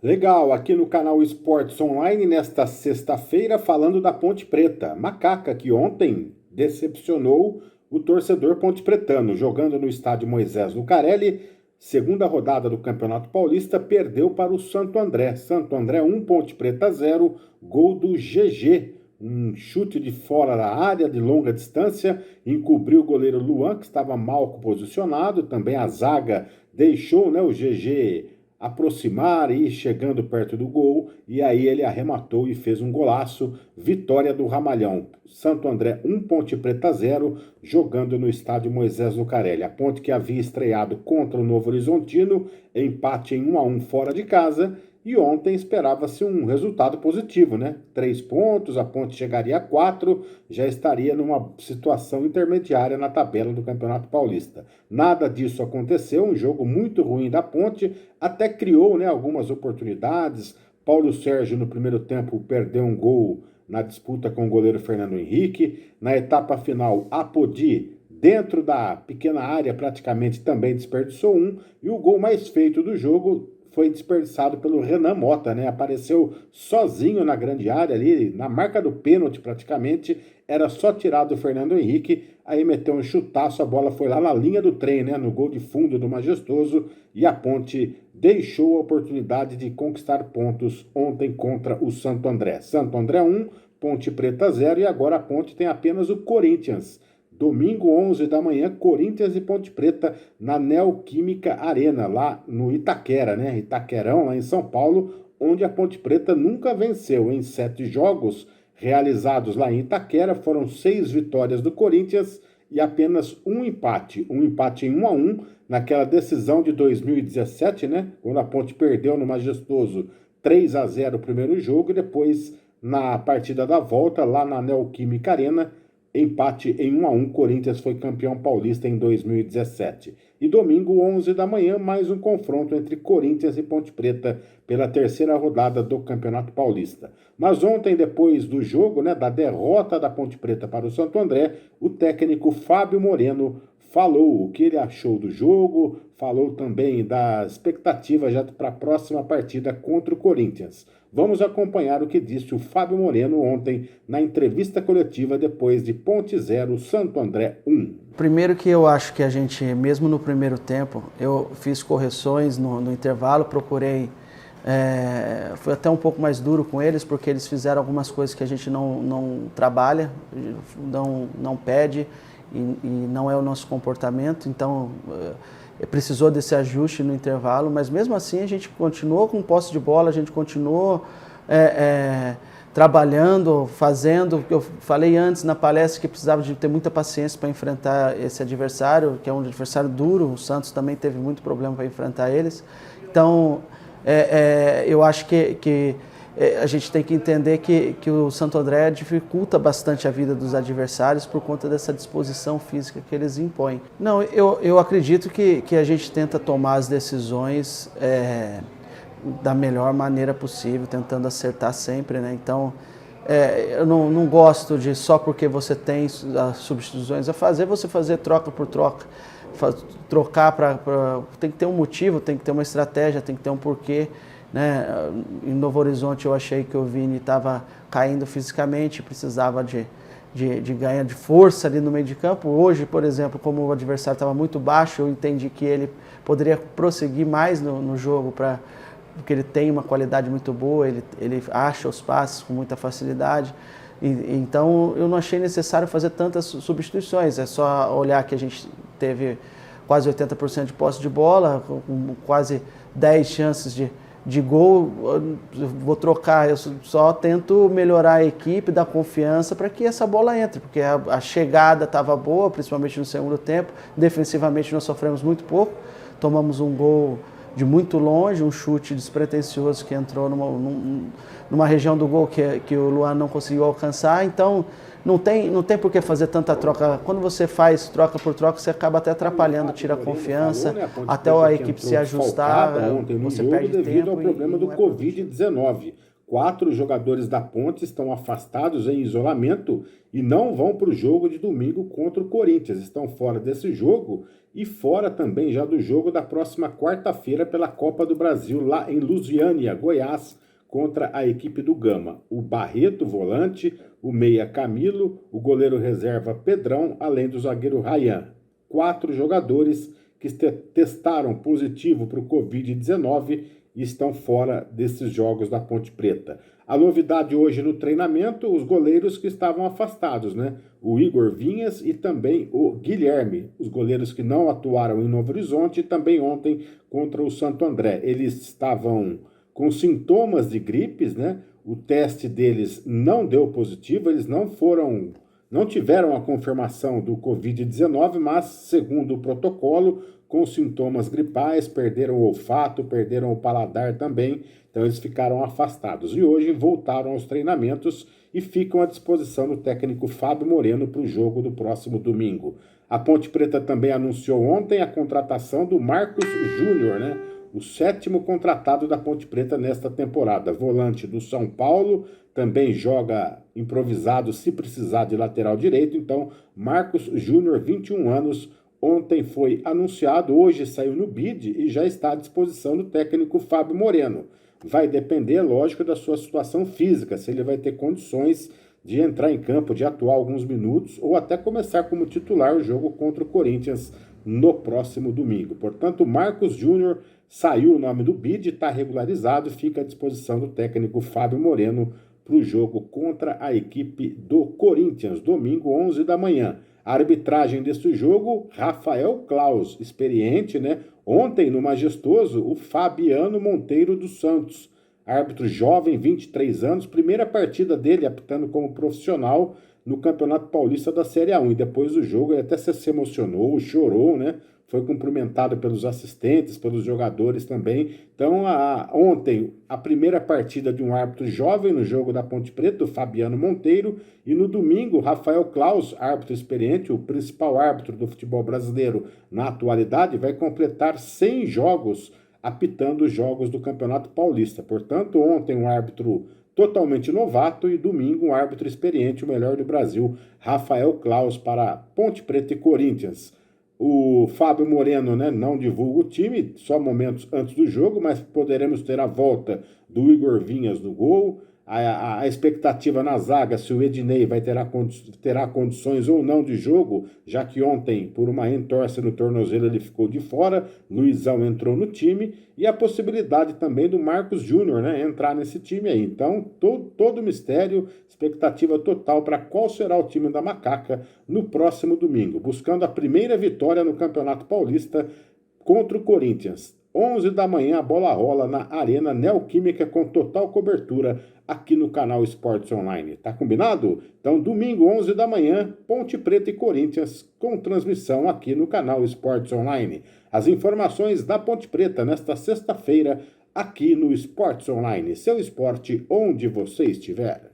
Legal, aqui no canal Esportes Online, nesta sexta-feira, falando da Ponte Preta. Macaca, que ontem decepcionou o torcedor ponte-pretano, jogando no estádio Moisés Lucarelli, segunda rodada do Campeonato Paulista, perdeu para o Santo André. Santo André 1, Ponte Preta 0, gol do GG. Um chute de fora da área, de longa distância, encobriu o goleiro Luan, que estava mal posicionado. Também a zaga deixou, né, o GG aproximar e ir chegando perto do gol, e aí ele arrematou e fez um golaço. Vitória do Ramalhão. Santo André 1, Ponte Preta 0, jogando no estádio Moisés Lucarelli. A Ponte, que havia estreado contra o Novo Horizontino, empate em 1-1 fora de casa, e ontem esperava-se um resultado positivo, né? 3 pontos, a Ponte chegaria a 4, já estaria numa situação intermediária na tabela do Campeonato Paulista. Nada disso aconteceu, um jogo muito ruim da Ponte, até criou, né, algumas oportunidades. Paulo Sérgio, no primeiro tempo, perdeu um gol na disputa com o goleiro Fernando Henrique. Na etapa final, Apodi, dentro da pequena área, praticamente também desperdiçou um. E o gol mais feito do jogo foi desperdiçado pelo Renan Mota, né? Apareceu sozinho na grande área ali, na marca do pênalti praticamente, era só tirar do Fernando Henrique, aí meteu um chutaço, a bola foi lá na linha do trem, né? No gol de fundo do Majestoso, e a Ponte deixou a oportunidade de conquistar pontos ontem contra o Santo André. Santo André 1, Ponte Preta 0, e agora a Ponte tem apenas o Corinthians. Domingo, 11 da manhã, Corinthians e Ponte Preta na Neoquímica Arena, lá no Itaquera, né? Itaquerão, lá em São Paulo, onde a Ponte Preta nunca venceu. Em 7 jogos realizados lá em Itaquera, foram 6 vitórias do Corinthians e apenas um empate. Um empate em 1-1, naquela decisão de 2017, né? Quando a Ponte perdeu no Majestoso 3-0 o primeiro jogo, e depois, na partida da volta, lá na Neoquímica Arena, empate em 1-1, Corinthians foi campeão paulista em 2017. E domingo, 11 da manhã, mais um confronto entre Corinthians e Ponte Preta pela terceira rodada do Campeonato Paulista. Mas ontem, depois do jogo, né, da derrota da Ponte Preta para o Santo André, o técnico Fábio Moreno falou o que ele achou do jogo, falou também da expectativa já para a próxima partida contra o Corinthians. Vamos acompanhar o que disse o Fábio Moreno ontem na entrevista coletiva depois de Ponte 0, Santo André 1. Primeiro que eu acho que a gente, mesmo no primeiro tempo, eu fiz correções no intervalo, procurei, fui até um pouco mais duro com eles, porque eles fizeram algumas coisas que a gente não trabalha, não pede e não é o nosso comportamento, então precisou desse ajuste no intervalo, mas mesmo assim a gente continuou com posse de bola, a gente continuou trabalhando, fazendo. Eu falei antes na palestra que precisava de ter muita paciência para enfrentar esse adversário, que é um adversário duro. O Santos também teve muito problema para enfrentar eles. Então, eu acho que a gente tem que entender que o Santo André dificulta bastante a vida dos adversários por conta dessa disposição física que eles impõem. Não, eu acredito que a gente tenta tomar as decisões da melhor maneira possível, tentando acertar sempre, né? Então, eu não gosto de só porque você tem as substituições a fazer, você fazer troca por troca. Trocar tem que ter um motivo, tem que ter uma estratégia, tem que ter um porquê, né? Em Novo Horizonte eu achei que o Vini estava caindo fisicamente, precisava de ganhar de força ali no meio de campo. Hoje, por exemplo, como o adversário estava muito baixo, eu entendi que ele poderia prosseguir mais no jogo, porque ele tem uma qualidade muito boa, ele acha os passes com muita facilidade. Então eu não achei necessário fazer tantas substituições, é só olhar que a gente teve quase 80% de posse de bola, com quase 10 chances de gol. Eu vou trocar, eu só tento melhorar a equipe, dar confiança para que essa bola entre, porque a chegada estava boa, principalmente no segundo tempo. Defensivamente nós sofremos muito pouco, tomamos um gol de muito longe, um chute despretensioso que entrou numa região do gol que o Luan não conseguiu alcançar. Então não tem por que fazer tanta troca. Quando você faz troca por troca, você acaba até atrapalhando, tira a confiança, até a equipe se ajustar, ontem no você jogo perde devido tempo. ao problema do Covid-19. 4 jogadores da Ponte estão afastados em isolamento e não vão para o jogo de domingo contra o Corinthians. Estão fora desse jogo e fora também já do jogo da próxima quarta-feira pela Copa do Brasil, lá em Lusiânia, Goiás, contra a equipe do Gama. O Barreto, volante, o meia Camilo, o goleiro reserva Pedrão, além do zagueiro Ryan. 4 jogadores que testaram positivo para o Covid-19 e estão fora desses jogos da Ponte Preta. A novidade hoje no treinamento, os goleiros que estavam afastados, né? O Igor Vinhas e também o Guilherme, os goleiros que não atuaram em Novo Horizonte e também ontem contra o Santo André. Eles estavam com sintomas de gripes, né? O teste deles não deu positivo, eles não tiveram a confirmação do Covid-19, mas, segundo o protocolo, com sintomas gripais, perderam o olfato, perderam o paladar também, então eles ficaram afastados. E hoje voltaram aos treinamentos e ficam à disposição do técnico Fábio Moreno para o jogo do próximo domingo. A Ponte Preta também anunciou ontem a contratação do Marcos Júnior, né? O 7º contratado da Ponte Preta nesta temporada. Volante do São Paulo, também joga improvisado se precisar de lateral direito. Então, Marcos Júnior, 21 anos, ontem foi anunciado, hoje saiu no BID e já está à disposição do técnico Fábio Moreno. Vai depender, lógico, da sua situação física, se ele vai ter condições de entrar em campo, de atuar alguns minutos ou até começar como titular o jogo contra o Corinthians no próximo domingo. Portanto, Marcos Júnior saiu o nome do BID, está regularizado, fica à disposição do técnico Fábio Moreno para o jogo contra a equipe do Corinthians, domingo, 11 da manhã. A arbitragem desse jogo, Rafael Claus, experiente, né? Ontem, no Majestoso, o Fabiano Monteiro dos Santos, árbitro jovem, 23 anos, primeira partida dele apitando como profissional no Campeonato Paulista da Série A1. E depois do jogo ele até se emocionou, chorou, né? Foi cumprimentado pelos assistentes, pelos jogadores também. Então, ontem, a primeira partida de um árbitro jovem no jogo da Ponte Preta, o Fabiano Monteiro, e no domingo, Rafael Claus, árbitro experiente, o principal árbitro do futebol brasileiro na atualidade, vai completar 100 jogos apitando os jogos do Campeonato Paulista. Portanto, ontem um árbitro totalmente novato e domingo um árbitro experiente, o melhor do Brasil, Rafael Claus, para Ponte Preta e Corinthians. O Fábio Moreno, né, não divulga o time, só momentos antes do jogo, mas poderemos ter a volta do Igor Vinhas no gol. A expectativa na zaga, se o Ednei terá condições ou não de jogo, já que ontem, por uma entorse no tornozelo, ele ficou de fora, Luizão entrou no time, e a possibilidade também do Marcos Júnior, né, entrar nesse time aí. Então, todo mistério, expectativa total para qual será o time da Macaca no próximo domingo, buscando a primeira vitória no Campeonato Paulista contra o Corinthians. 11 da manhã, a bola rola na Arena Neoquímica com total cobertura aqui no canal Esportes Online. Tá combinado? Então, domingo, 11 da manhã, Ponte Preta e Corinthians com transmissão aqui no canal Esportes Online. As informações da Ponte Preta nesta sexta-feira aqui no Esportes Online. Seu esporte onde você estiver.